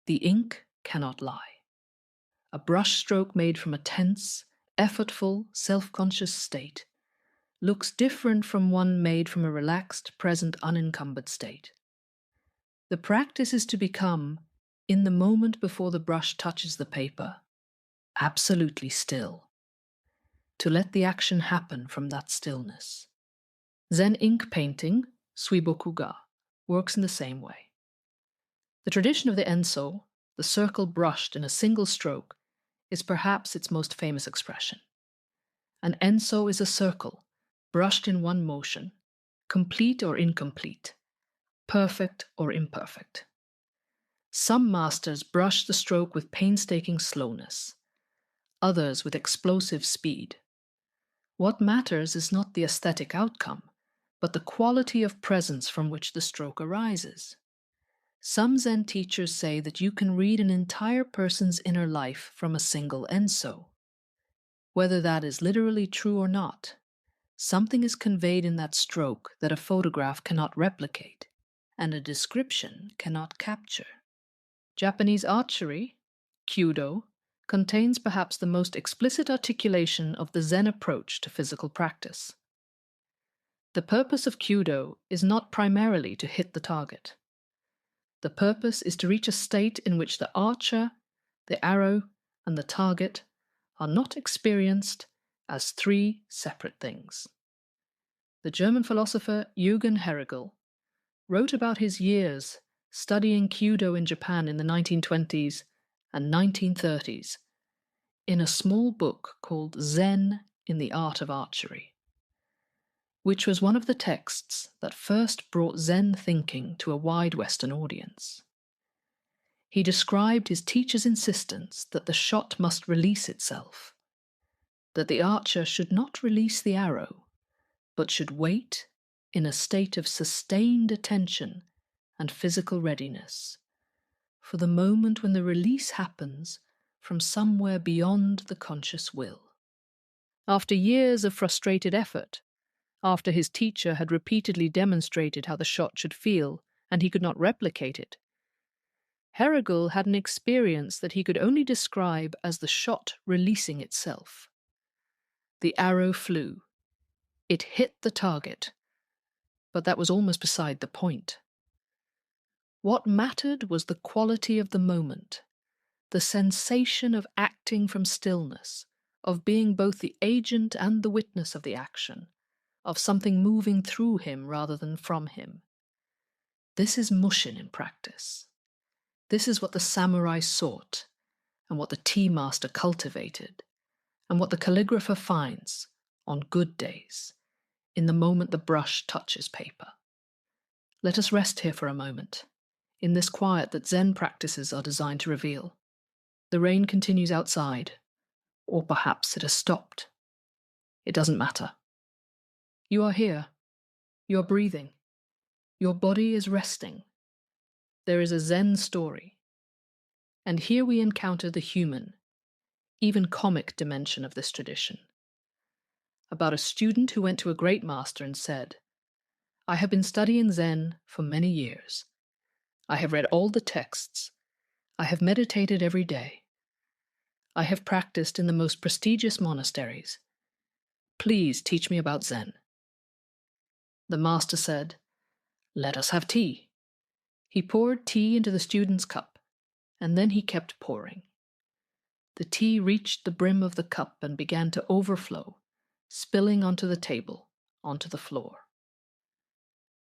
The ink cannot lie. A brushstroke made from a tense, effortful, self-conscious state looks different from one made from a relaxed, present, unencumbered state. The practice is to become, in the moment before the brush touches the paper, absolutely still, to let the action happen from that stillness. Zen ink painting, suibokuga, works in the same way. The tradition of the enso, the circle brushed in a single stroke, is perhaps its most famous expression. An enso is a circle, brushed in one motion, complete or incomplete, perfect or imperfect. Some masters brush the stroke with painstaking slowness, others with explosive speed. What matters is not the aesthetic outcome, but the quality of presence from which the stroke arises. Some Zen teachers say that you can read an entire person's inner life from a single enso. Whether that is literally true or not, something is conveyed in that stroke that a photograph cannot replicate, and a description cannot capture. Japanese archery, kyudo, contains perhaps the most explicit articulation of the Zen approach to physical practice. The purpose of kyudo is not primarily to hit the target. The purpose is to reach a state in which the archer, the arrow, and the target are not experienced as three separate things. The German philosopher Jürgen Herrigel wrote about his years studying kyudo in Japan in the 1920s and 1930s in a small book called Zen in the Art of Archery. which was one of the texts that first brought Zen thinking to a wide Western audience. He described his teacher's insistence that the shot must release itself, that the archer should not release the arrow, but should wait in a state of sustained attention and physical readiness for the moment when the release happens from somewhere beyond the conscious will. After years of frustrated effort, after his teacher had repeatedly demonstrated how the shot should feel and he could not replicate it, Herrigel had an experience that he could only describe as the shot releasing itself. The arrow flew. It hit the target, but that was almost beside the point. What mattered was the quality of the moment, the sensation of acting from stillness, of being both the agent and the witness of the action, of something moving through him rather than from him. This is mushin in practice. This is what the samurai sought, and what the tea master cultivated, and what the calligrapher finds, on good days, in the moment the brush touches paper. Let us rest here for a moment, in this quiet that Zen practices are designed to reveal. The rain continues outside, or perhaps it has stopped. It doesn't matter. You are here. You are breathing. Your body is resting. There is a Zen story. And here we encounter the human, even comic dimension of this tradition. About a student who went to a great master and said, "I have been studying Zen for many years. I have read all the texts. I have meditated every day. I have practiced in the most prestigious monasteries. Please teach me about Zen." The master said, "Let us have tea." He poured tea into the student's cup, and then he kept pouring. The tea reached the brim of the cup and began to overflow, spilling onto the table, onto the floor.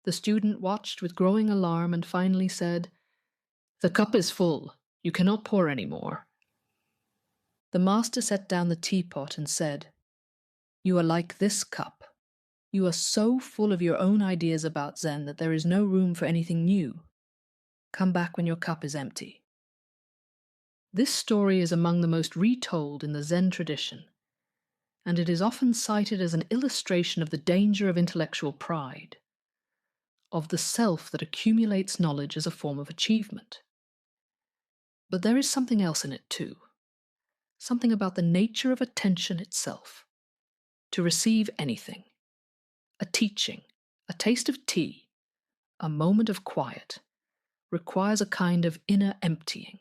The student watched with growing alarm and finally said, "The cup is full. You cannot pour any more." The master set down the teapot and said, "You are like this cup. You are so full of your own ideas about Zen that there is no room for anything new. Come back when your cup is empty." This story is among the most retold in the Zen tradition, and it is often cited as an illustration of the danger of intellectual pride, of the self that accumulates knowledge as a form of achievement. But there is something else in it too, something about the nature of attention itself. To receive anything, a teaching, a taste of tea, a moment of quiet, requires a kind of inner emptying,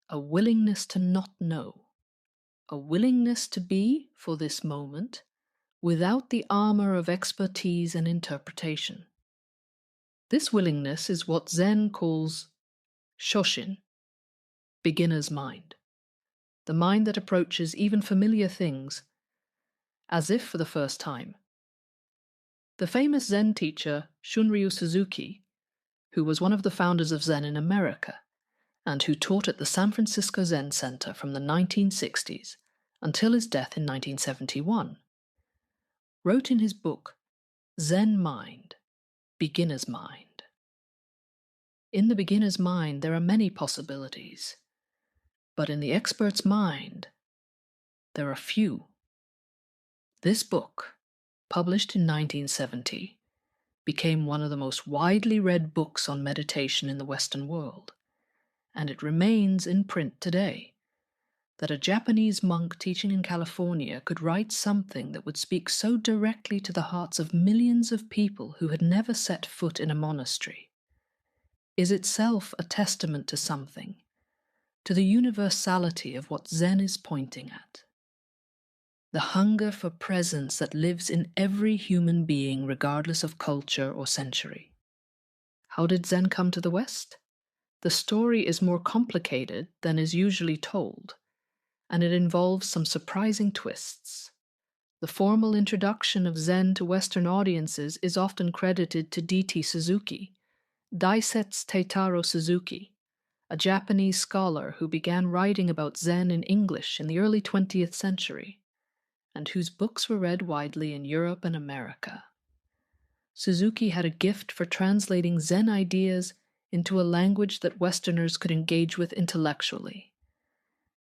a willingness to not know, a willingness to be, for this moment, without the armor of expertise and interpretation. This willingness is what Zen calls shoshin, beginner's mind, the mind that approaches even familiar things as if for the first time. The famous Zen teacher Shunryu Suzuki, who was one of the founders of Zen in America, and who taught at the San Francisco Zen Center from the 1960s until his death in 1971, wrote in his book, Zen Mind, Beginner's Mind. In the beginner's mind there are many possibilities, but in the expert's mind there are few. This book, published in 1970, became one of the most widely read books on meditation in the Western world, and it remains in print today. That a Japanese monk teaching in California could write something that would speak so directly to the hearts of millions of people who had never set foot in a monastery is itself a testament to something, to the universality of what Zen is pointing at. The hunger for presence that lives in every human being regardless of culture or century. How did Zen come to the West? The story is more complicated than is usually told, and it involves some surprising twists. The formal introduction of Zen to Western audiences is often credited to D.T. Suzuki, Daisetsu Teitaro Suzuki, a Japanese scholar who began writing about Zen in English in the early 20th century, and whose books were read widely in Europe and America. Suzuki had a gift for translating Zen ideas into a language that Westerners could engage with intellectually,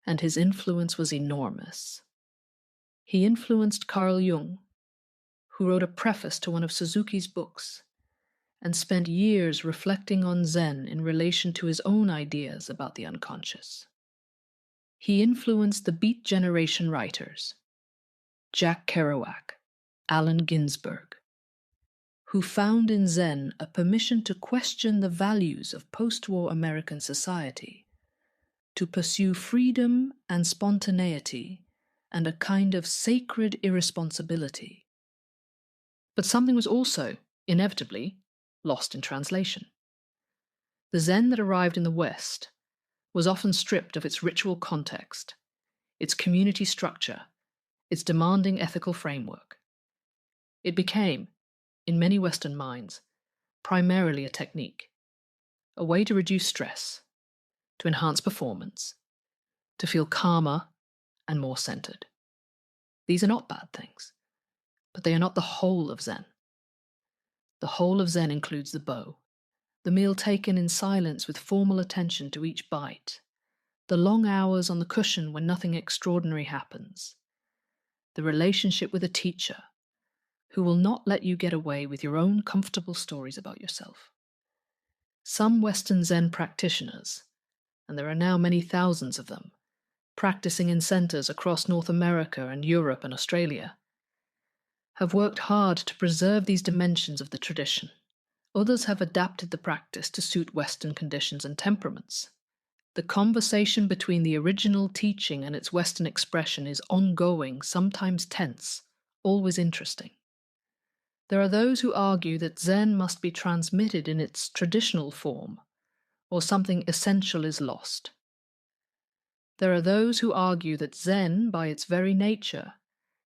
and his influence was enormous. He influenced Carl Jung, who wrote a preface to one of Suzuki's books, and spent years reflecting on Zen in relation to his own ideas about the unconscious. He influenced the Beat Generation writers, Jack Kerouac, Allen Ginsberg, who found in Zen a permission to question the values of post-war American society, to pursue freedom and spontaneity and a kind of sacred irresponsibility. But something was also, inevitably, lost in translation. The Zen that arrived in the West was often stripped of its ritual context, its community structure, its demanding ethical framework. It became, in many Western minds, primarily a technique, a way to reduce stress, to enhance performance, to feel calmer and more centered. These are not bad things, but they are not the whole of Zen. The whole of Zen includes the bow, the meal taken in silence with formal attention to each bite, the long hours on the cushion when nothing extraordinary happens, the relationship with a teacher who will not let you get away with your own comfortable stories about yourself. Some Western Zen practitioners, and there are now many thousands of them, practicing in centers across North America and Europe and Australia, have worked hard to preserve these dimensions of the tradition. Others have adapted the practice to suit Western conditions and temperaments. The conversation between the original teaching and its Western expression is ongoing, sometimes tense, always interesting. There are those who argue that Zen must be transmitted in its traditional form, or something essential is lost. There are those who argue that Zen, by its very nature,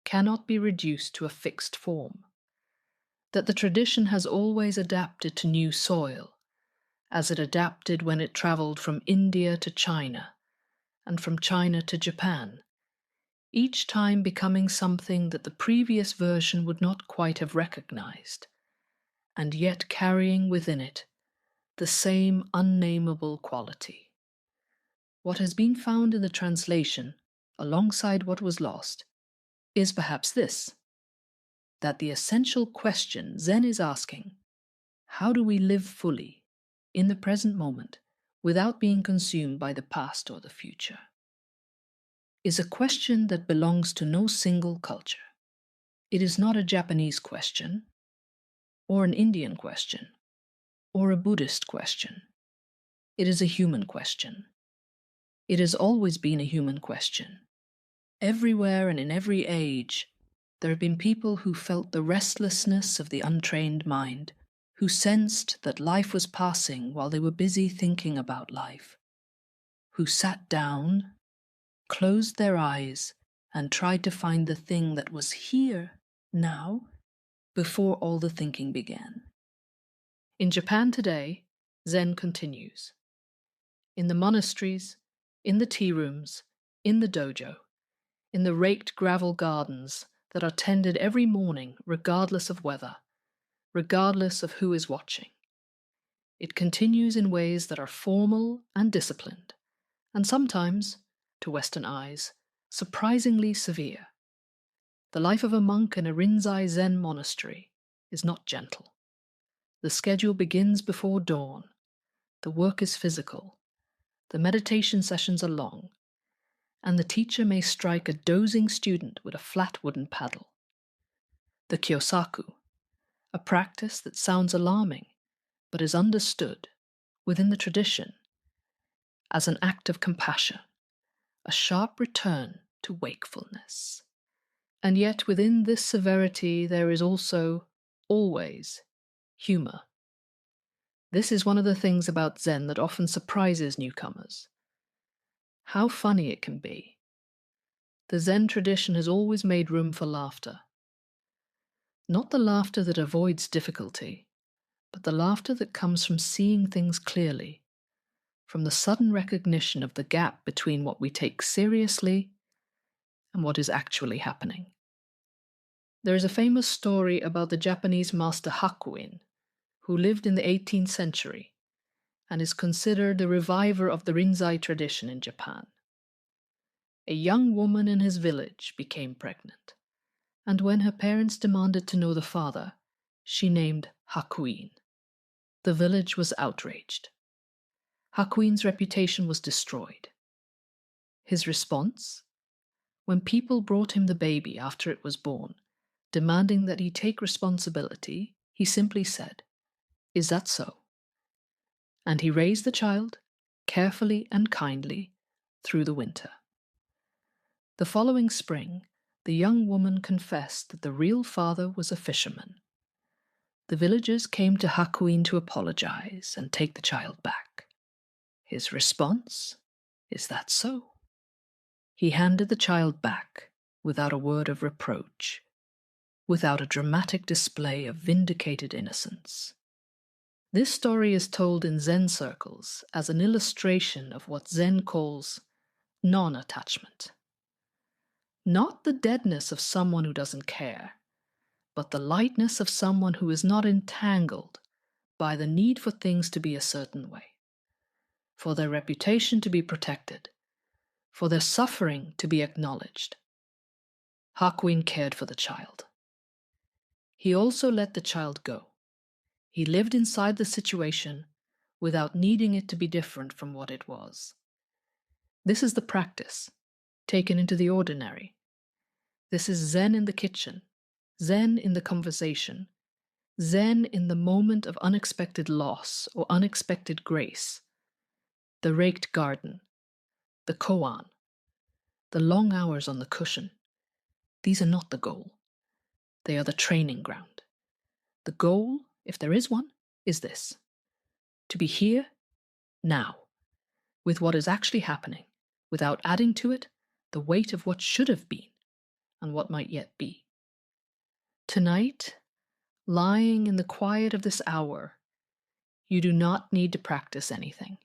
cannot be reduced to a fixed form, that the tradition has always adapted to new soil, as it adapted when it traveled from India to China, and from China to Japan, each time becoming something that the previous version would not quite have recognized, and yet carrying within it the same unnameable quality. What has been found in the translation, alongside what was lost, is perhaps this, that the essential question Zen is asking, how do we live fully, in the present moment, without being consumed by the past or the future, is a question that belongs to no single culture. It is not a Japanese question, or an Indian question, or a Buddhist question. It is a human question. It has always been a human question. Everywhere and in every age, there have been people who felt the restlessness of the untrained mind, who sensed that life was passing while they were busy thinking about life, who sat down, closed their eyes, and tried to find the thing that was here, now, before all the thinking began. In Japan today, Zen continues. In the monasteries, in the tea rooms, in the dojo, in the raked gravel gardens that are tended every morning regardless of weather, regardless of who is watching. It continues in ways that are formal and disciplined, and sometimes, to Western eyes, surprisingly severe. The life of a monk in a Rinzai Zen monastery is not gentle. The schedule begins before dawn. The work is physical. The meditation sessions are long, and the teacher may strike a dozing student with a flat wooden paddle. The kyosaku, a practice that sounds alarming, but is understood, within the tradition, as an act of compassion, a sharp return to wakefulness. And yet within this severity there is also, always, humor. This is one of the things about Zen that often surprises newcomers. How funny it can be. The Zen tradition has always made room for laughter. Not the laughter that avoids difficulty, but the laughter that comes from seeing things clearly, from the sudden recognition of the gap between what we take seriously and what is actually happening. There is a famous story about the Japanese master Hakuin, who lived in the 18th century and is considered the reviver of the Rinzai tradition in Japan. A young woman in his village became pregnant, and when her parents demanded to know the father, she named Hakuin. The village was outraged. Hakuin's reputation was destroyed. His response? When people brought him the baby after it was born, demanding that he take responsibility, he simply said, "Is that so?" And he raised the child, carefully and kindly, through the winter. The following spring, the young woman confessed that the real father was a fisherman. The villagers came to Hakuin to apologize and take the child back. His response? Is that so? He handed the child back without a word of reproach, without a dramatic display of vindicated innocence. This story is told in Zen circles as an illustration of what Zen calls non-attachment. Not the deadness of someone who doesn't care, but the lightness of someone who is not entangled by the need for things to be a certain way, for their reputation to be protected, for their suffering to be acknowledged. Hakuin cared for the child. He also let the child go. He lived inside the situation without needing it to be different from what it was. This is the practice, taken into the ordinary. This is Zen in the kitchen, Zen in the conversation, Zen in the moment of unexpected loss or unexpected grace, the raked garden, the koan, the long hours on the cushion. These are not the goal. They are the training ground. The goal, if there is one, is this: to be here, now, with what is actually happening, without adding to it the weight of what should have been and what might yet be. Tonight, lying in the quiet of this hour, you do not need to practice anything.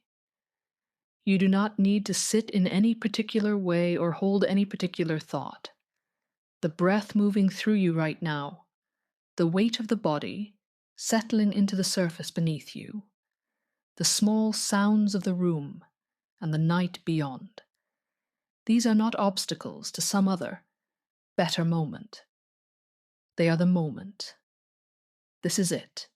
You do not need to sit in any particular way or hold any particular thought. The breath moving through you right now, the weight of the body settling into the surface beneath you, the small sounds of the room and the night beyond. These are not obstacles to some other, better moment. They are the moment. This is it.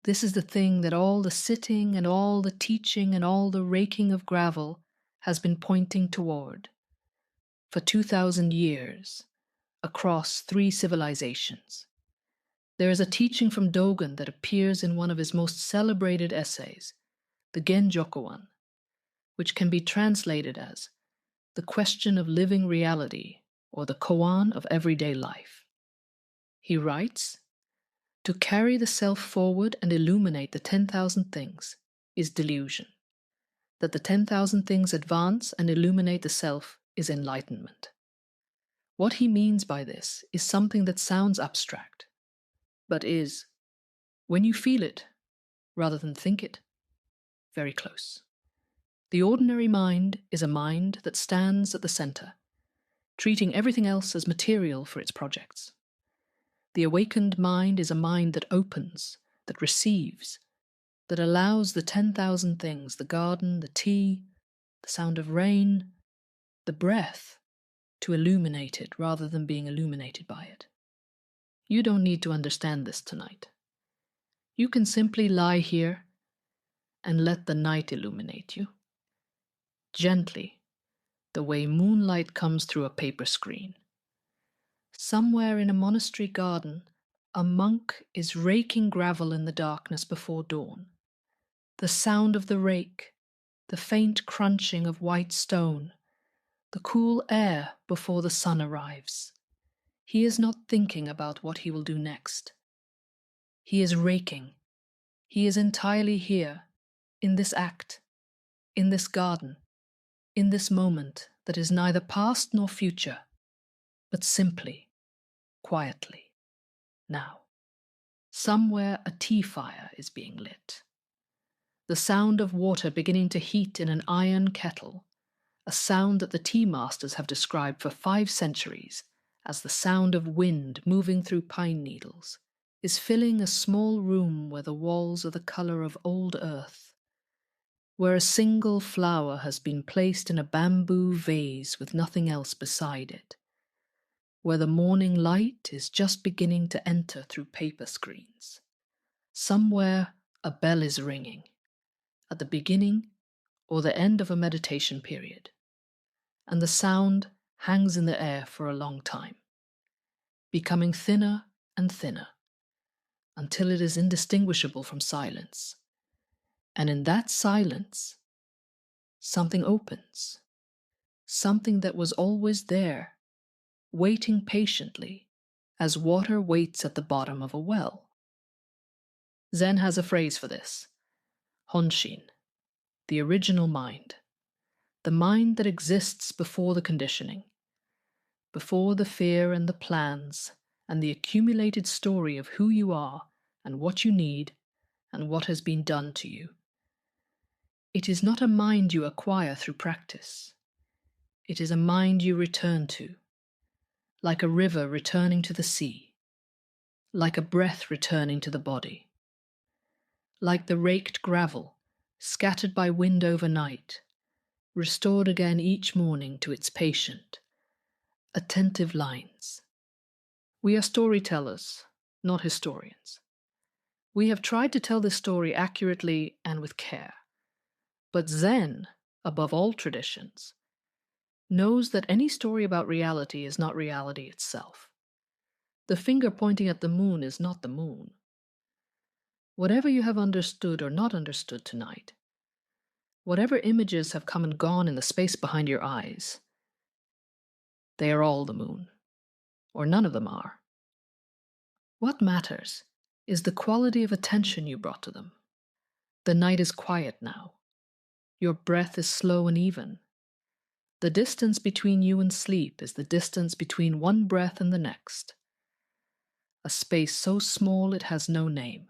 This is the thing that all the sitting and all the teaching and all the raking of gravel has been pointing toward for 2,000 years across 3 civilizations. There is a teaching from Dogen that appears in one of his most celebrated essays, the Genjokoan, which can be translated as the question of living reality or the koan of everyday life. He writes, "To carry the self forward and illuminate the 10,000 things is delusion. That the 10,000 things advance and illuminate the self is enlightenment." What he means by this is something that sounds abstract, but is, when you feel it, rather than think it, very close. The ordinary mind is a mind that stands at the center, treating everything else as material for its projects. The awakened mind is a mind that opens, that receives, that allows the 10,000 things, the garden, the tea, the sound of rain, the breath, to illuminate it rather than being illuminated by it. You don't need to understand this tonight. You can simply lie here and let the night illuminate you. Gently, the way moonlight comes through a paper screen. Somewhere in a monastery garden, a monk is raking gravel in the darkness before dawn. The sound of the rake, the faint crunching of white stone, the cool air before the sun arrives. He is not thinking about what he will do next. He is raking. He is entirely here, in this act, in this garden, in this moment that is neither past nor future, but simply, quietly, now. Somewhere a tea fire is being lit. The sound of water beginning to heat in an iron kettle, a sound that the tea masters have described for 5 centuries as the sound of wind moving through pine needles is filling a small room where the walls are the color of old earth, where a single flower has been placed in a bamboo vase with nothing else beside it, where the morning light is just beginning to enter through paper screens. Somewhere a bell is ringing, at the beginning or the end of a meditation period, and the sound hangs in the air for a long time, becoming thinner and thinner, until it is indistinguishable from silence. And in that silence, something opens, something that was always there, waiting patiently, as water waits at the bottom of a well. Zen has a phrase for this: honshin, the original mind, the mind that exists before the conditioning, before the fear and the plans and the accumulated story of who you are and what you need and what has been done to you. It is not a mind you acquire through practice. It is a mind you return to, like a river returning to the sea, like a breath returning to the body, like the raked gravel scattered by wind overnight, restored again each morning to its patient, attentive lines. We are storytellers, not historians. We have tried to tell this story accurately and with care. But Zen, above all traditions, knows that any story about reality is not reality itself. The finger pointing at the moon is not the moon. Whatever you have understood or not understood tonight, whatever images have come and gone in the space behind your eyes, they are all the moon, or none of them are. What matters is the quality of attention you brought to them. The night is quiet now. Your breath is slow and even. The distance between you and sleep is the distance between one breath and the next. A space so small it has no name.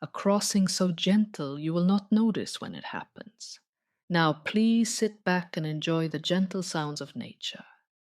A crossing so gentle you will not notice when it happens. Now please sit back and enjoy the gentle sounds of nature.